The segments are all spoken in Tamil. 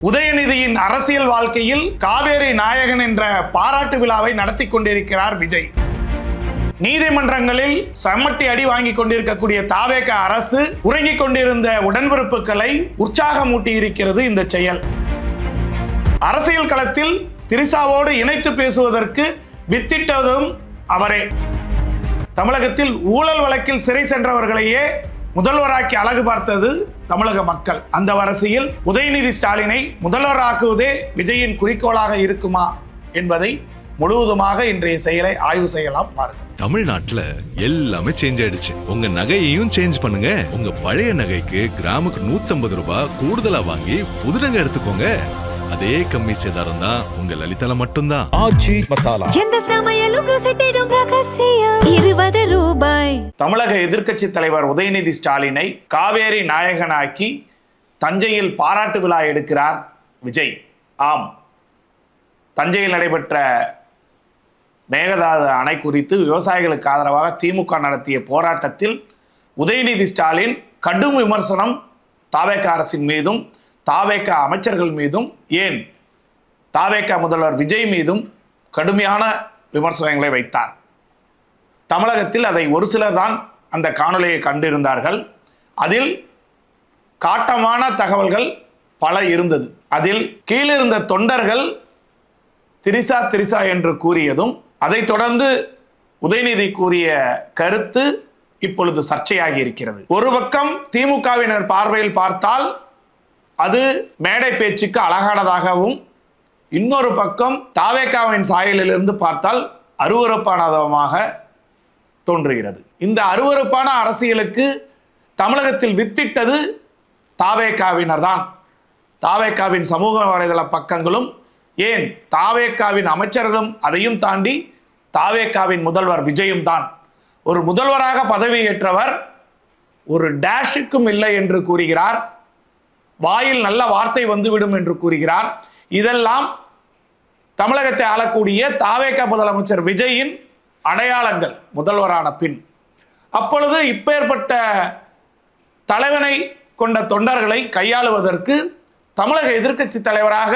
உதயநிதியின் அரசியல் வாழ்க்கையில் காவேரி நாயகன் என்ற பாராட்டு விழாவை நடத்தி கொண்டிருக்கிறார் விஜய். நீதிமன்றங்களில் சம்மட்டி அடி வாங்கி கொண்டிருக்கக்கூடிய தாவேக அரசு உறங்கிக் கொண்டிருந்த உடன்பிறப்புகளை உற்சாகமூட்டி இருக்கிறது இந்த செயல். அரசியல் களத்தில் திரிசாவோடு இணைத்து பேசுவதற்கு வித்திட்டதும் அவரே. தமிழகத்தில் ஊழல் வழக்கில் சிறை சென்றவர்களையே முதல்வராக்கி அழகு பார்த்தது தமிழக மக்கள். அந்த வரிசையில் உதயநிதி ஸ்டாலினை முதல்வராக்குவதே விஜயின் குறிக்கோளாக இருக்குமா என்பதை முழுவதுமாக இன்றைய செயலை ஆய்வு செய்யலாம் பாருங்க. தமிழ்நாட்டுல எல்லாமே சேஞ்ச் ஆயிடுச்சு. உங்க நகையையும் சேஞ்ச் பண்ணுங்க. உங்க பழைய நகைக்கு கிராமுக்கு 150 ரூபாய் கூடுதலா வாங்கி புது நகை எடுத்துக்கோங்க. அதே கம்மி சேதாரம் தான் உங்க லலிதால மட்டும்தான். ஆச்சி மசாலா எந்த சமையலும் ருசி தேடும் ரகசியம் 20 ரூபாய். தமிழக எதிர்க்கட்சி தலைவர் உதயநிதி ஸ்டாலினை காவேரி நாயகனாக்கி தஞ்சையில் பாராட்டு விழா எடுக்கிறார் விஜய். ஆம், தஞ்சையில் நடைபெற்ற மேகதாது அணை குறித்து விவசாயிகளுக்கு ஆதரவாக திமுக நடத்திய போராட்டத்தில் உதயநிதி ஸ்டாலின் கடும் விமர்சனம் தாவேக அரசின் மீதும் தாவேக அமைச்சர்கள் மீதும், ஏன் தாவேக முதல்வர் விஜய் மீதும் கடுமையான விமர்சனங்களை வைத்தார். தமிழகத்தில் அதை ஒரு சிலர் தான் அந்த காணொலியை கண்டிருந்தார்கள். அதில் காட்டமான தகவல்கள் பல இருந்தது. அதில் கீழிருந்த தொண்டர்கள் திரிசா என்று கூறியதும், அதைத் தொடர்ந்து உதயநிதி கூறிய கருத்து இப்பொழுது சர்ச்சையாகி இருக்கிறது. ஒரு பக்கம் திமுகவினர் பார்வையில் பார்த்தால் அது மேடை பேச்சுக்கு அழகானதாகவும், இன்னொரு பக்கம் தாவேகாவின் சாயலிலிருந்து பார்த்தால் அருவருப்பானதாக தோன்றுகிறது. இந்த அருவருப்பான அரசியலுக்கு தமிழகத்தில் வித்திட்டது தாவேகாவினர் தான். தாவேகாவின் சமூக வலைதள பக்கங்களும், ஏன் தாவேகாவின் அமைச்சர்களும், அதையும் தாண்டி தாவேகாவின் முதல்வர் விஜயும் தான். ஒரு முதல்வராக பதவியேற்றவர் ஒரு டேஷுக்கும் இல்லை என்று கூறுகிறார். வாயில் நல்ல வார்த்தை வந்துவிடும் என்று கூறுகிறார். இதெல்லாம் தமிழகத்தை ஆளக்கூடிய தாவேக முதலமைச்சர் விஜயின் அடையாளங்கள் முதல்வரான பின். அப்பொழுது இப்பேற்பட்ட தலைவனை கொண்ட தொண்டர்களை கையாளுவதற்கு தமிழக எதிர்க்கட்சி தலைவராக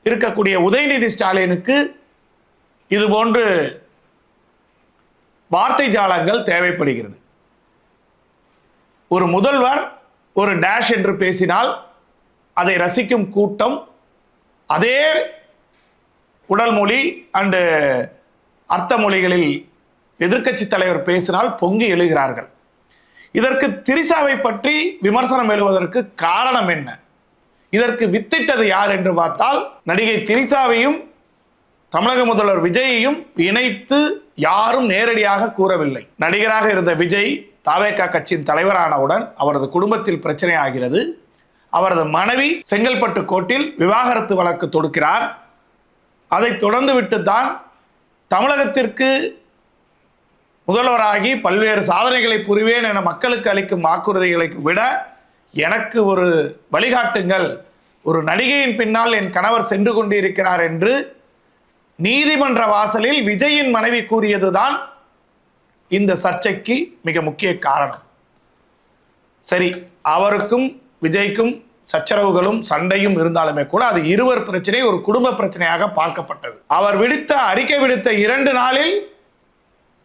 இருக்கக்கூடிய உதயநிதி ஸ்டாலினுக்கு இதுபோன்று வார்த்தை ஜாலங்கள் தேவைப்படுகிறது. ஒரு முதல்வர் ஒரு டேஷ் என்று பேசினால் அதை ரசிக்கும் கூட்டம் அதே உடல் மொழி அண்டு அர்த்த மொழிகளில் எதிர்க்கட்சி தலைவர் பேசினால் பொங்கி எழுகிறார்கள். இதற்கு திரிசாவை பற்றி விமர்சனம் எழுவதற்கு காரணம் என்ன? இதற்கு வித்திட்டது யார் என்று பார்த்தால், நடிகை திரிசாவையும் தமிழக முதல்வர் விஜயையும் இணைத்து யாரும் நேரடியாக கூறவில்லை. நடிகராக இருந்த விஜய் தாவேகா கட்சியின் தலைவரானவுடன் அவரது குடும்பத்தில் பிரச்சனை ஆகிறது. அவரது மனைவி செங்கல்பட்டு கோர்ட்டில் விவாகரத்து வழக்கு தொடுக்கிறார். அதை தொடர்ந்து விட்டுத்தான் தமிழகத்திற்கு முதல்வராகி பல்வேறு சாதனைகளை புரிவேன் என மக்களுக்கு அளிக்கும் வாக்குறுதிகளை விட, எனக்கு ஒரு வழிகாட்டுங்கள், ஒரு நடிகையின் பின்னால் என் கணவர் சென்று கொண்டிருக்கிறார் என்று நீதிமன்ற வாசலில் விஜயின் மனைவி கூறியதுதான் இந்த சர்ச்சைக்கு மிக முக்கிய காரணம். சரி, அவருக்கும் விஜய்க்கும் சச்சரவுகளும் சண்டையும் இருந்தாலுமே கூட அது இருவர் பிரச்சனை, ஒரு குடும்ப பிரச்சனையாக பார்க்கப்பட்டது. அவர் அறிக்கை விடுத்த 2 நாளில்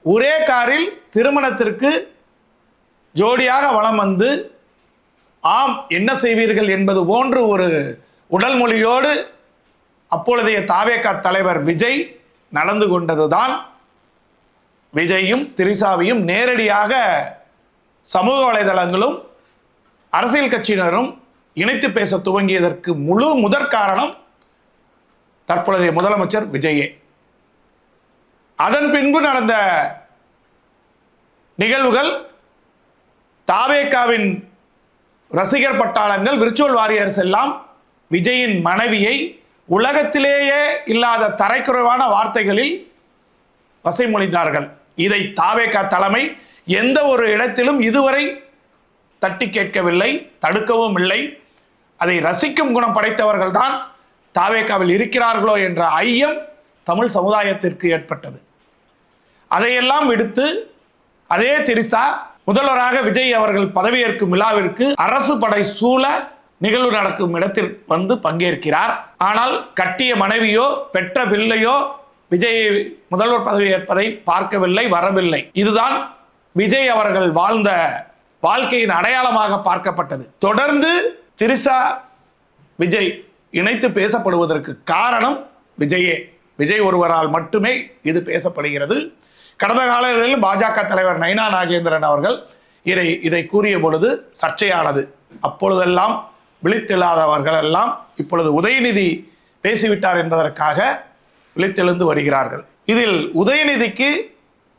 ஒரே காரில் திருமணத்திற்கு ஜோடியாக வலம் வந்து, ஆம் என்ன செய்வீர்கள் என்பது போன்று ஒரு உடல் மொழியோடு அப்பொழுதைய தாவேகா தலைவர் விஜய் நடந்து கொண்டதுதான் விஜயும் திரிசாவையும் நேரடியாக சமூக வலைதளங்களும் அரசியல் கட்சியினரும் இணைத்து பேச துவங்கியதற்கு முதற் காரணம் தற்பொழுதைய முதலமைச்சர் விஜயே. அதன் பின்பு நடந்த நிகழ்வுகள் தாவேகாவின் ரசிகர் பட்டாளங்கள், விர்ச்சுவல் வாரியர்ஸ் எல்லாம் விஜயின் மனைவியை உலகத்திலேயே இல்லாத தரைக்குறைவான வார்த்தைகளில் வசைமொழிந்தார்கள். இதை தாவேகா தலைமை எந்த ஒரு இடத்திலும் இதுவரை தட்டி கேட்கவில்லை, தடுக்கவும் இல்லை. அதை ரசிக்கும் குணம் படைத்தவர்கள் தான் தாவேகாவில் இருக்கிறார்களோ என்ற ஐயம் தமிழ் சமுதாயத்திற்கு ஏற்பட்டது. அதையெல்லாம் விடுத்து அதே திரிசா முதல்வராக விஜய் அவர்கள் பதவியேற்கும் விழாவிற்கு அரசு படை சூழ நிகழ்வு நடக்கும் இடத்தில் வந்து பங்கேற்கிறார். ஆனால் கட்டிய மனைவியோ பெற்ற பிள்ளையோ விஜய் முதல்வர் பதவி ஏற்பதை பார்க்கவில்லை, வரவில்லை. இதுதான் விஜய் அவர்கள் வாழ்ந்த வாழ்க்கையின் அடையாளமாக பார்க்கப்பட்டது. தொடர்ந்து திரிசா விஜய் இணைத்து பேசப்படுவதற்கு காரணம் விஜய் ஒருவரால் மட்டுமே இது பேசப்படுகிறது. கடந்த காலங்களில் பாஜக தலைவர் நைனா நாகேந்திரன் அவர்கள் இதை கூறிய பொழுது சர்ச்சையானது. அப்பொழுதெல்லாம் விழித்தெழாதவர்கள் எல்லாம் இப்பொழுது உதயநிதி பேசிவிட்டார் என்பதற்காக விழித்தெழுந்து வருகிறார்கள். இதில் உதயநிதிக்கு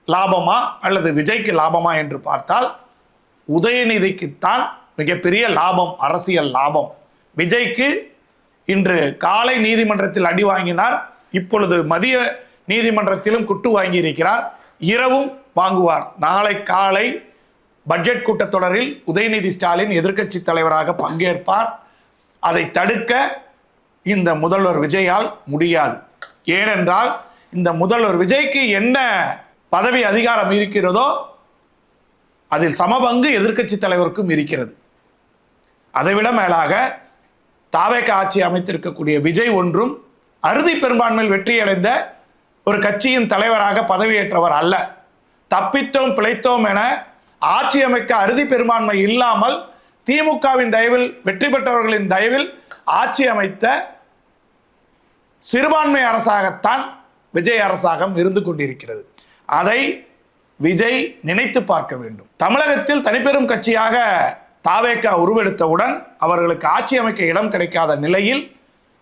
லாபமா அல்லது விஜய்க்கு லாபமா என்று பார்த்தால் உதயநிதிக்குத்தான் மிகப்பெரிய லாபம், அரசியல் லாபம். விஜய்க்கு இன்று காலை நீதிமன்றத்தில் அடி வாங்கினார், இப்பொழுது மதிய நீதிமன்றத்திலும் குட்டு வாங்கி இருக்கிறார், இரவும் வாங்குவார். நாளை காலை பட்ஜெட் கூட்டத்தொடரில் உதயநிதி ஸ்டாலின் எதிர்க்கட்சி தலைவராக பங்கேற்பார். அதை தடுக்க இந்த முதல்வர் விஜயால் முடியாது. ஏனென்றால் இந்த முதல்வர் விஜய்க்கு என்ன பதவி அதிகாரம் இருக்கிறதோ அதில் சமபங்கு எதிர்க்கட்சி தலைவருக்கும் இருக்கிறது. அதைவிட மேலாக தாவேக ஆட்சி அமைத்திருக்கக்கூடிய விஜய் ஒன்றும் அறுதி பெரும்பான்மையில் வெற்றியடைந்த ஒரு கட்சியின் தலைவராக பதவியேற்றவர் அல்ல. தப்பித்தோம் பிழைத்தோம் என ஆட்சி அமைக்க அறுதி பெரும்பான்மை இல்லாமல் திமுகவின் தயவில், வெற்றி பெற்றவர்களின் தயவில் ஆட்சி அமைத்த சிறுபான்மை அரசாகத்தான் விஜய் அரசாங்கம் இருந்து கொண்டிருக்கிறது. அதை விஜய் நினைத்து பார்க்க வேண்டும். தமிழகத்தில் தனிப்பெரும் கட்சியாக தாவேகா உருவெடுத்தவுடன் அவர்களுக்கு ஆட்சி அமைக்க இடம் கிடைக்காத நிலையில்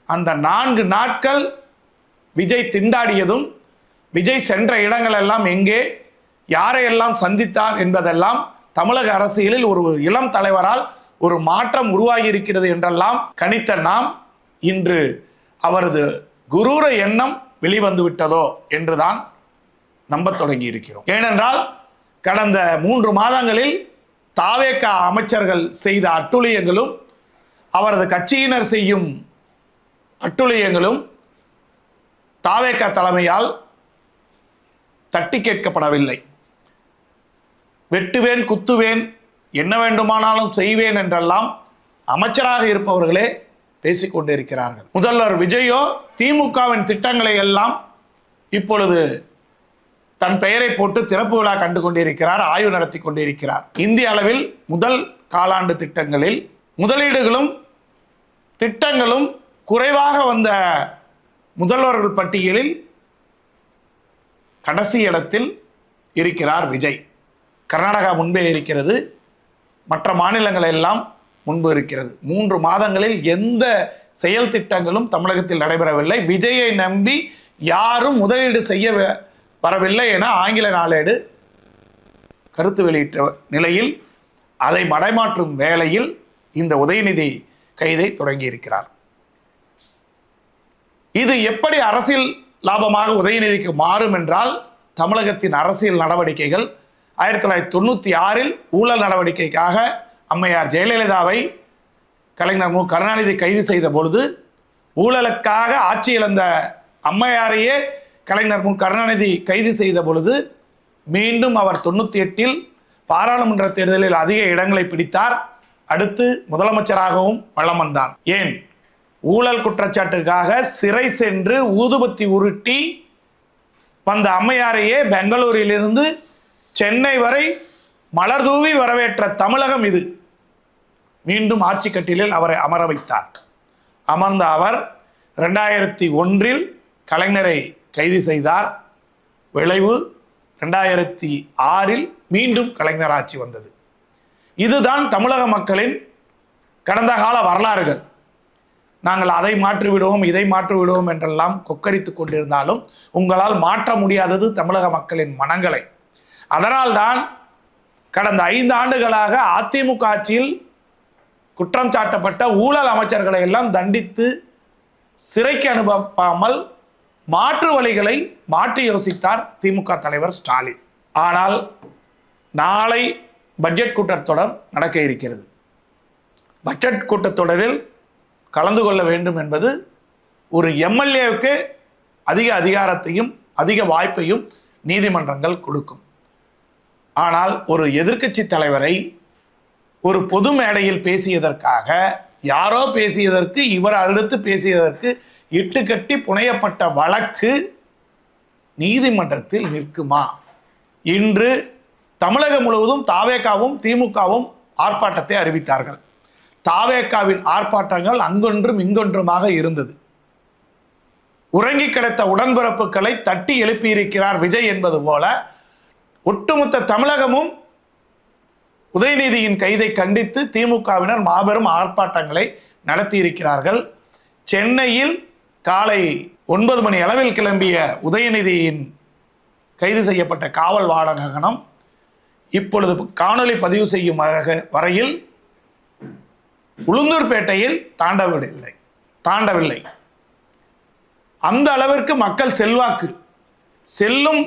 அந்த 4 நாட்கள் விஜய் திண்டாடியதும், விஜய் சென்ற இடங்கள் எல்லாம் எங்கே, யாரையெல்லாம் சந்தித்தார் என்பதெல்லாம் தமிழக அரசியலில் ஒரு இளம் தலைவரால் ஒரு மாற்றம் உருவாகி இருக்கிறது என்றெல்லாம் கணித்த நாம் இன்று அவரது குரூர எண்ணம் வெளிவந்து விட்டதோ என்றுதான் நம்ப தொடங்கி இருக்கிறோம். ஏனென்றால் கடந்த 3 மாதங்களில் தாவேகா அமைச்சர்கள் செய்த அட்டுழியங்களும் அவரது கட்சியினர் செய்யும் அட்டுழியங்களும் தாவேகா தலைமையால் தட்டி கேட்கப்படவில்லை. வெட்டுவேன், குத்துவேன், என்ன வேண்டுமானாலும் செய்வேன் என்றெல்லாம் அமைச்சராக இருப்பவர்களே பேசிக்கொண்டிருக்கிறார்கள். முதல்வர் விஜயோ திமுகவின் திட்டங்களை எல்லாம் இப்பொழுது தன் பெயரை போட்டு திறப்பு விழா கண்டு கொண்டிருக்கிறார், ஆய்வு நடத்தி கொண்டிருக்கிறார். இந்திய அளவில் முதல் காலாண்டு திட்டங்களில் முதலீடுகளும் திட்டங்களும் குறைவாக வந்த முதல்வர்கள் பட்டியலில் கடைசி இடத்தில் இருக்கிறார் விஜய். கர்நாடகா முன்பே இருக்கிறது, மற்ற மாநிலங்கள் எல்லாம் முன்பு இருக்கிறது. 3 மாதங்களில் எந்த செயல் திட்டங்களும் தமிழகத்தில் நடைபெறவில்லை. விஜயை நம்பி யாரும் முதலீடு செய்ய வரவில்லை என ஆங்கில நாளேடு கருத்து வெளியிட்ட நிலையில் அதை மடைமாற்றும் வேளையில் இந்த உதயநிதி கைதை தொடங்கி இருக்கிறார். இது எப்படி அரசியல் லாபமாக உதயநிதிக்கு மாறும் என்றால், தமிழகத்தின் அரசியல் நடவடிக்கைகள் 1996 ஊழல் நடவடிக்கைக்காக அம்மையார் ஜெயலலிதாவை கலைஞர் மு கருணாநிதி கைது செய்த பொழுது ஊழலுக்காக ஆட்சி இழந்த அம்மையாரையே கலைஞர் மு கருணாநிதி கைது செய்த பொழுது மீண்டும் அவர் 98 பாராளுமன்ற தேர்தலில் அதிக இடங்களை பிடித்தார். அடுத்து முதலமைச்சராகவும் வலம் வந்தார். ஏன்? ஊழல் குற்றச்சாட்டுக்காக சிறை சென்று ஊதுபத்தி உருட்டி வந்த அம்மையாரையே பெங்களூரிலிருந்து சென்னை வரை மலர் தூவி வரவேற்ற தமிழகம் இது. மீண்டும் ஆட்சி கட்டிலில் அவரை அமர வைத்தார். அமர்ந்த அவர் 2001 கலைஞரை கைது செய்தார். விளைவு 2006 மீண்டும் கலைஞர் ஆட்சி வந்தது. இதுதான் தமிழக மக்களின் கடந்த கால வரலாறுகள். நாங்கள் அதை மாற்றிவிடுவோம், இதை மாற்றிவிடுவோம் என்றெல்லாம் கொக்கரித்து கொண்டிருந்தாலும் உங்களால் மாற்ற முடியாதது தமிழக மக்களின் மனங்களை. அதனால்தான் கடந்த 5 ஆண்டுகளாக அதிமுக ஆட்சியில் குற்றம் சாட்டப்பட்ட ஊழல் அமைச்சர்களை எல்லாம் தண்டித்து சிறைக்கு அனுப்பாமல் மாற்று வழிகளை மாற்றி யோசித்தார் திமுக தலைவர் ஸ்டாலின். ஆனால் நாளை பட்ஜெட் கூட்டத்தொடர் நடக்க இருக்கிறது. பட்ஜெட் கூட்டத்தொடரில் கலந்து கொள்ள வேண்டும் என்பது ஒரு எம்எல்ஏவுக்கு அதிக அதிகாரத்தையும் அதிக வாய்ப்பையும் நீதிமன்றங்கள் கொடுக்கும். ஆனால் ஒரு எதிர்க்கட்சி தலைவரை ஒரு பொது மேடையில் பேசியதற்காக யாரோ பேசியதற்கு இவர் அடுத்து பேசியதற்கு இட்டுக்கட்டி புனையப்பட்ட வழக்கு நீதிமன்றத்தில் நிற்குமா? இன்று தமிழகம் முழுவதும் தாவேகாவும் திமுகவும் ஆர்ப்பாட்டத்தை அறிவித்தார்கள். தாவேகாவின் ஆர்ப்பாட்டங்கள் அங்கொன்றும் இங்கொன்றுமாக இருந்தது. உறங்கி கிடந்த உடன்பிறப்புகளை தட்டி எழுப்பியிருக்கிறார் விஜய் என்பது போல ஒட்டுமொத்த தமிழகமும் உதயநிதியின் கைதை கண்டித்து திமுகவினர் மாபெரும் ஆர்ப்பாட்டங்களை நடத்தியிருக்கிறார்கள். சென்னையில் காலை 9 மணி அளவில் கிளம்பிய உதயநிதியின் கைது செய்யப்பட்ட காவல் வாகனம் இப்பொழுது காணொலி பதிவு செய்யும் வரையில் உளுந்தூர்பேட்டையில் தாண்டவில்லை. அந்த அளவிற்கு மக்கள் செல்வாக்கு செல்லும்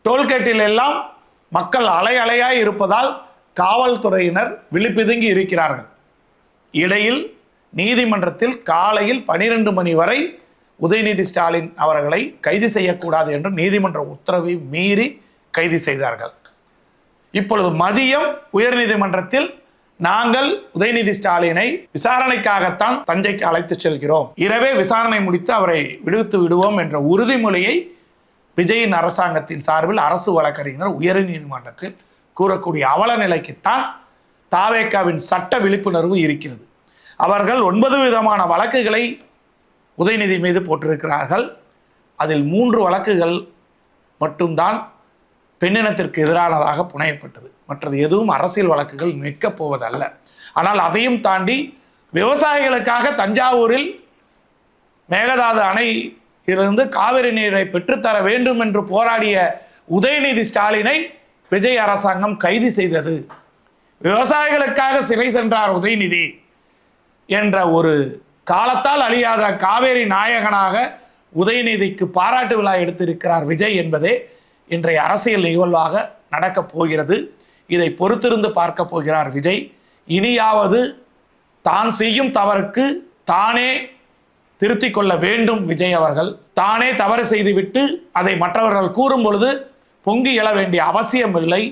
டோல்கேட்டில் எல்லாம் மக்கள் அலையாய் இருப்பதால் காவல்துறையினர் விழிப்பிதுங்கி இருக்கிறார்கள். இடையில் நீதிமன்றத்தில் காலையில் 12 மணி வரை உதயநிதி ஸ்டாலின் அவர்களை கைது செய்யக்கூடாது என்று நீதிமன்ற உத்தரவை மீறி கைது செய்தார்கள். இப்பொழுது மதியம் உயர்நீதிமன்றத்தில் நாங்கள் உதயநிதி ஸ்டாலினை விசாரணைக்காகத்தான் தஞ்சைக்கு அழைத்து செல்கிறோம், இரவே விசாரணை முடித்து அவரை விடுவித்து விடுவோம் என்ற உறுதிமொழியை விஜயின் அரசாங்கத்தின் சார்பில் அரசு வழக்கறிஞர் உயர்நீதிமன்றத்தில் கூறக்கூடிய அவல நிலைக்குத்தான் தாவேகாவின் சட்ட விழிப்புணர்வு இருக்கிறது. அவர்கள் 9 விதமான வழக்குகளை உதயநிதி மீது போட்டிருக்கிறார்கள். அதில் 3 வழக்குகள் மட்டும்தான் பெண்ணினத்திற்கு எதிரானதாக புனையப்பட்டது. மற்றது எதுவும் அரசியல் வழக்குகள் நிற்கப் போவதல்ல. ஆனால் அதையும் தாண்டி விவசாயிகளுக்காக தஞ்சாவூரில் மேகதாது அணையிலிருந்து காவிரி நீரை பெற்றுத்தர வேண்டும் என்று போராடிய உதயநிதி ஸ்டாலினை விஜய் அரசாங்கம் கைது செய்தது. விவசாயிகளுக்காக சிறை சென்றார் உதயநிதி என்ற ஒரு காலத்தால் அழியாத காவேரி நாயகனாக உதயநிதிக்கு பாராட்டு விழா எடுத்திருக்கிறார் விஜய் என்பதே இன்றைய அரசியல் நிகழ்வாக நடக்கப் போகிறது. இதை பொறுத்திருந்து பார்க்க போகிறார் விஜய். இனியாவது தான் செய்யும் தவறுக்கு தானே திருத்திக் கொள்ள வேண்டும். விஜய் அவர்கள் தானே தவறு செய்துவிட்டு அதை மற்றவர்கள் கூறும் பொழுது பொங்கி எழ வேண்டிய அவசியம் இல்லை.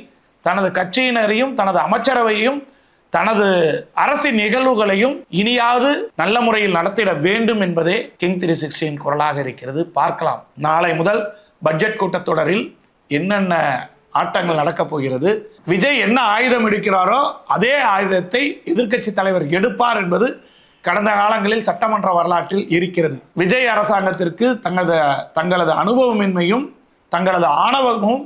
தனது கட்சியினரையும் தனது அமைச்சரவையும் தனது அரசின் நிகழ்வுகளையும் இனியாவது நல்ல முறையில் நடத்திட வேண்டும் என்பதே கிங் 360 குரலாக இருக்கிறது. பார்க்கலாம் நாளை முதல் பட்ஜெட் கூட்டத்தொடரில் என்னென்ன ஆட்டங்கள் நடக்கப் போகிறது. விஜய் என்ன ஆயுதம் எடுக்கிறாரோ அதே ஆயுதத்தை எதிர்க்கட்சி தலைவர் எடுப்பார் என்பது கடந்த காலங்களில் சட்டமன்ற வரலாற்றில் இருக்கிறது. விஜய் அரசாங்கத்திற்கு தங்களது அனுபவமின்மையும் தங்களது ஆணவமும்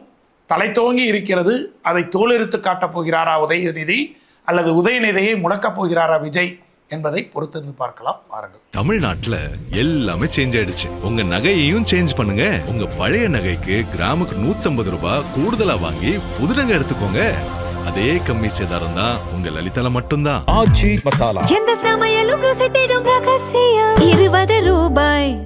தலைத்தோங்கி இருக்கிறது. அதை தோலெடுத்து காட்டப் போகிறாரா உதயநிதி அல்லது உதயநிதியை முடக்கப் போகிறாரா விஜய் என்பதை பொறுத்திருந்து பார்க்கலாம். வாருங்கள். தமிழ்நாட்டுல எல்லாமே சேஞ்ச் ஆயிடுச்சு. உங்க நகையையும் சேஞ்ச் பண்ணுங்க. உங்க பழைய நகைக்கு கிராமுக்கு 150 ரூபாய் கூடுதலா வாங்கி புது நகை எடுத்துக்கோங்க. அதே கம்மி சேதாரம் தான் உங்க லலிதால மட்டும்தான். எந்த சமையலும் ருசி தேடும் ரகசியம் 20 ரூபாய்.